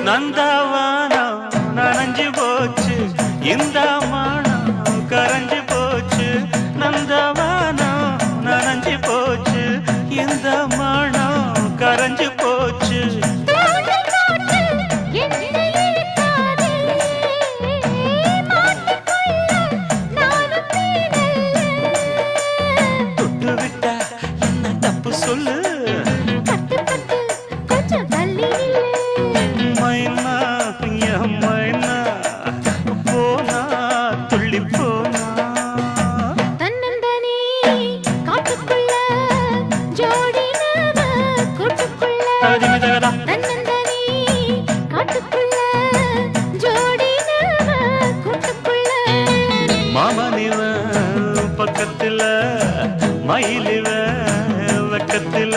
நந்தவானம் நனைஞ்சு போச்சு இந்த மானம் கரைஞ்சு போச்சு நந்தவானம் நனைஞ்சு போச்சு இந்த மானம் கரைஞ்சு போச்சு தொட்டு விட்டா என்ன தப்பு சொல்லு மைனா மைனா போனா துள்ளி போனா தன்னந்தனி காட்டுக்குள்ள ஜோடினவ கூட்டுக்குள்ள தன்னந்தனி காட்டுக்குள்ள ஜோடினவ கூட்டுக்குள்ள மாமனிவ பக்கத்துல மயிலிவ வெக்கத்துல